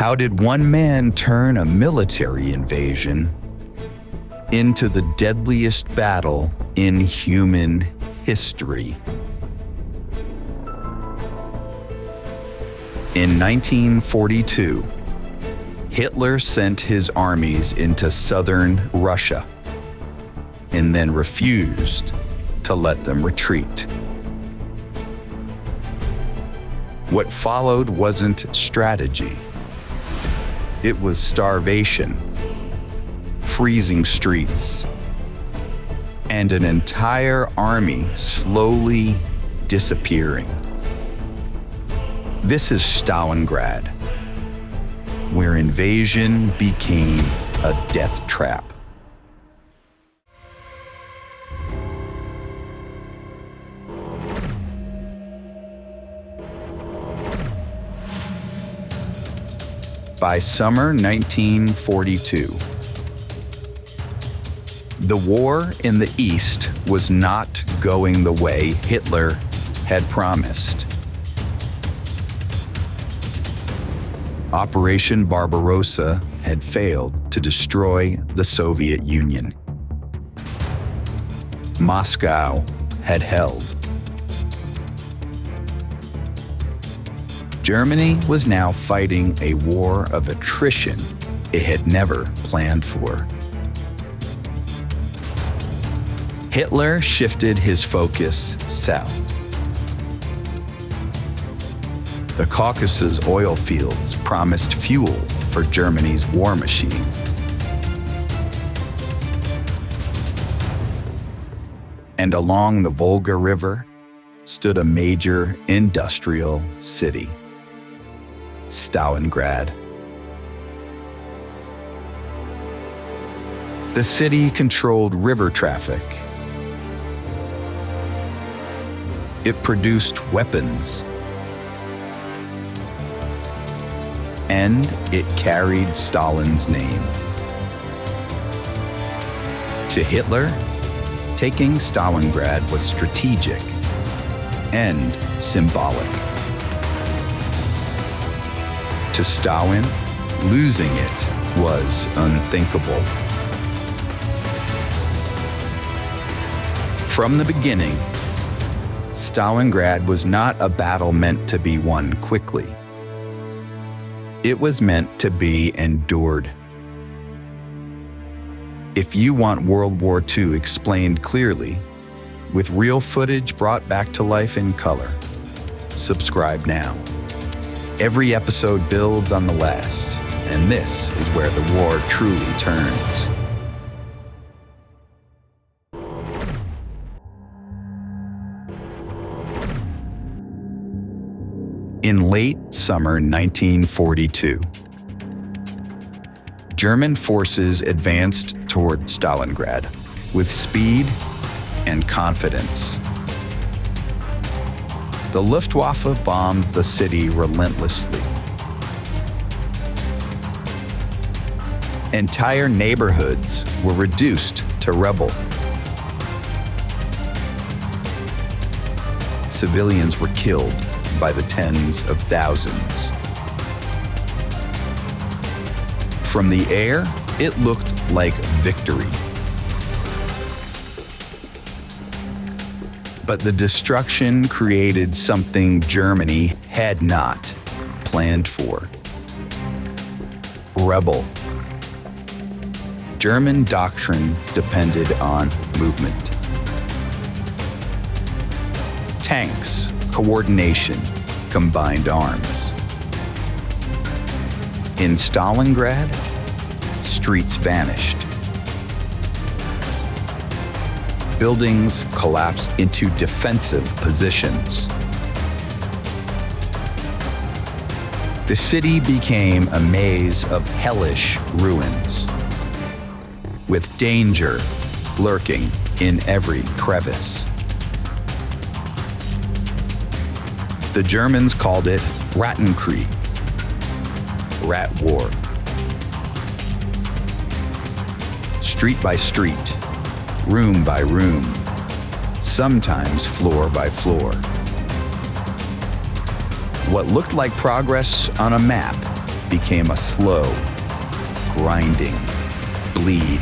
How did one man turn a military invasion into the deadliest battle in human history? In 1942, Hitler sent his armies into southern Russia and then refused to let them retreat. What followed wasn't strategy. It was starvation, freezing streets, and an entire army slowly disappearing. This is Stalingrad, where invasion became a death trap. By summer 1942, the war in the East was not going the way Hitler had promised. Operation Barbarossa had failed to destroy the Soviet Union. Moscow had held. Germany was now fighting a war of attrition it had never planned for. Hitler shifted his focus south. The Caucasus oil fields promised fuel for Germany's war machine. And along the Volga River stood a major industrial city, Stalingrad. The city controlled river traffic. It produced weapons. And it carried Stalin's name. To Hitler, taking Stalingrad was strategic and symbolic. To Stalin, losing it was unthinkable. From the beginning, Stalingrad was not a battle meant to be won quickly. It was meant to be endured. If you want World War II explained clearly, with real footage brought back to life in color, subscribe now. Every episode builds on the last, and this is where the war truly turns. In late summer 1942, German forces advanced toward Stalingrad with speed and confidence. The Luftwaffe bombed the city relentlessly. Entire neighborhoods were reduced to rubble. Civilians were killed by the tens of thousands. From the air, it looked like victory. But the destruction created something Germany had not planned for. Rebel. German doctrine depended on movement. Tanks, coordination, combined arms. In Stalingrad, streets vanished. Buildings collapsed into defensive positions. The city became a maze of hellish ruins, with danger lurking in every crevice. The Germans called it Rattenkrieg, Rat War. Street by street, room by room, sometimes floor by floor. What looked like progress on a map became a slow, grinding bleed.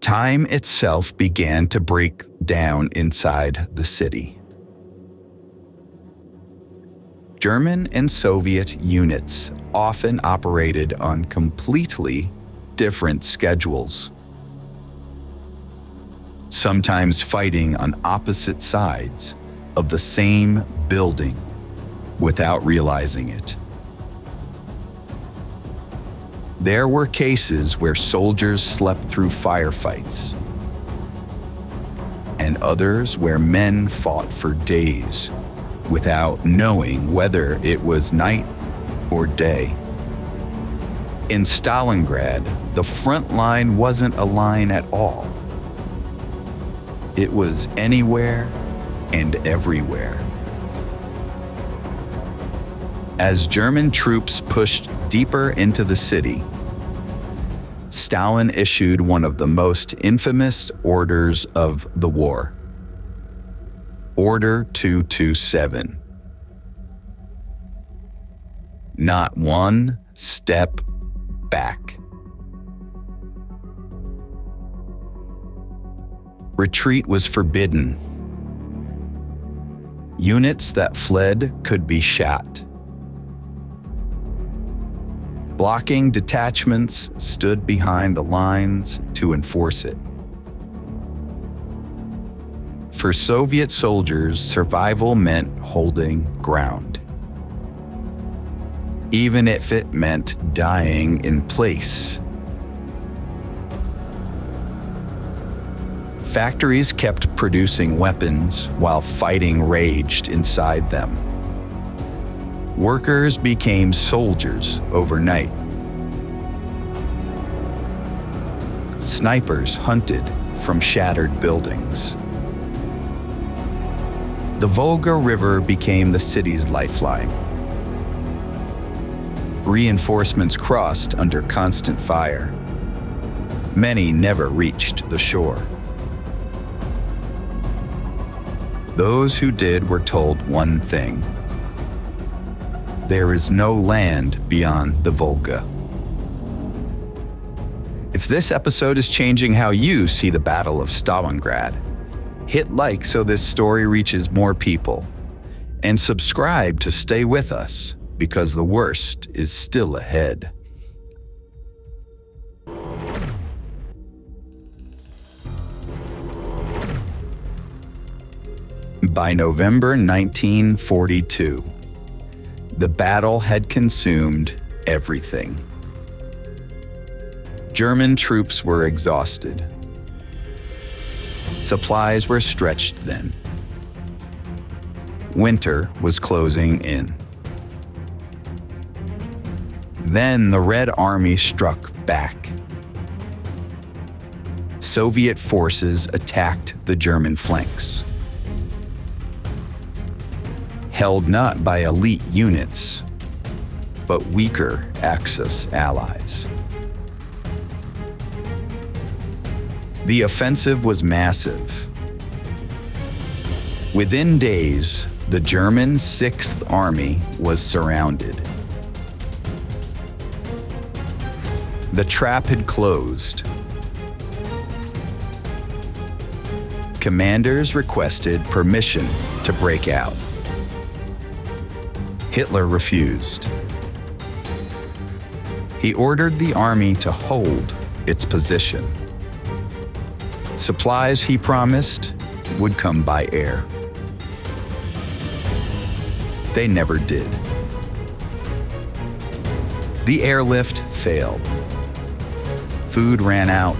Time itself began to break down inside the city. German and Soviet units often operated on completely different schedules, sometimes fighting on opposite sides of the same building without realizing it. There were cases where soldiers slept through firefights, and others where men fought for days without knowing whether it was night or day. In Stalingrad, the front line wasn't a line at all. It was anywhere and everywhere. As German troops pushed deeper into the city, Stalin issued one of the most infamous orders of the war, Order 227. Not one step back. Retreat was forbidden. Units that fled could be shot. Blocking detachments stood behind the lines to enforce it. For Soviet soldiers, survival meant holding ground, even if it meant dying in place. Factories kept producing weapons while fighting raged inside them. Workers became soldiers overnight. Snipers hunted from shattered buildings. The Volga River became the city's lifeline. Reinforcements crossed under constant fire. Many never reached the shore. Those who did were told one thing: there is no land beyond the Volga. If this episode is changing how you see the Battle of Stalingrad, hit like so this story reaches more people, and subscribe to stay with us, because the worst is still ahead. By November 1942, the battle had consumed everything. German troops were exhausted. Supplies were stretched thin. Winter was closing in. Then the Red Army struck back. Soviet forces attacked the German flanks. Held not by elite units, but weaker Axis allies. The offensive was massive. Within days, the German Sixth Army was surrounded. The trap had closed. Commanders requested permission to break out. Hitler refused. He ordered the army to hold its position. Supplies, he promised, would come by air. They never did. The airlift failed. Food ran out.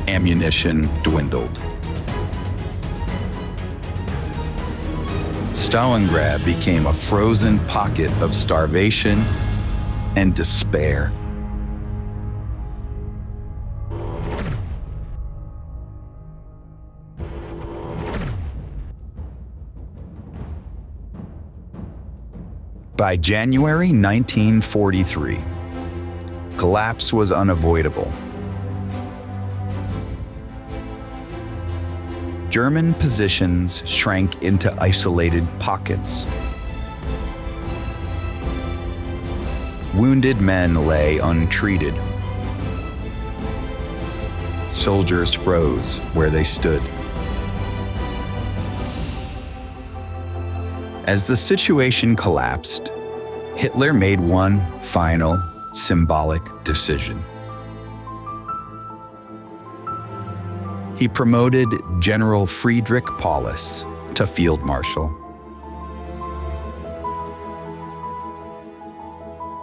Ammunition dwindled. Stalingrad became a frozen pocket of starvation and despair. By January 1943, collapse was unavoidable. German positions shrank into isolated pockets. Wounded men lay untreated. Soldiers froze where they stood. As the situation collapsed, Hitler made one final, symbolic decision. He promoted General Friedrich Paulus to Field Marshal.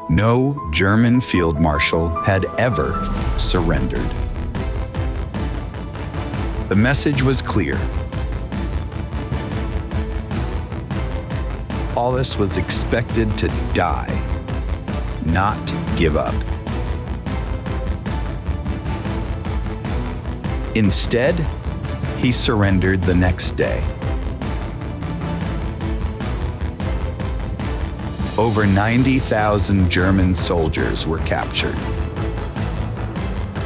No German field marshal had ever surrendered. The message was clear. Paulus was expected to die, not give up. Instead, he surrendered the next day. Over 90,000 German soldiers were captured.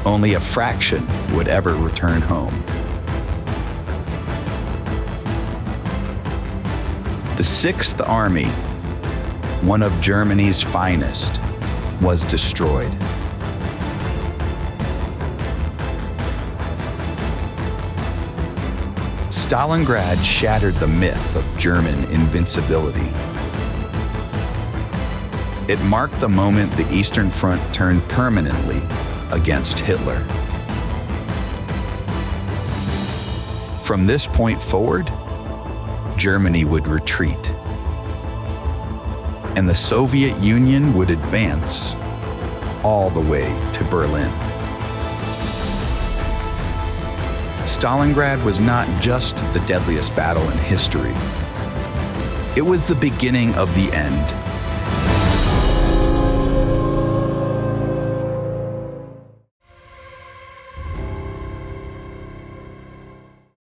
Only a fraction would ever return home. The Sixth Army, one of Germany's finest, was destroyed. Stalingrad shattered the myth of German invincibility. It marked the moment the Eastern Front turned permanently against Hitler. From this point forward, Germany would retreat, and the Soviet Union would advance all the way to Berlin. Stalingrad was not just the deadliest battle in history. It was the beginning of the end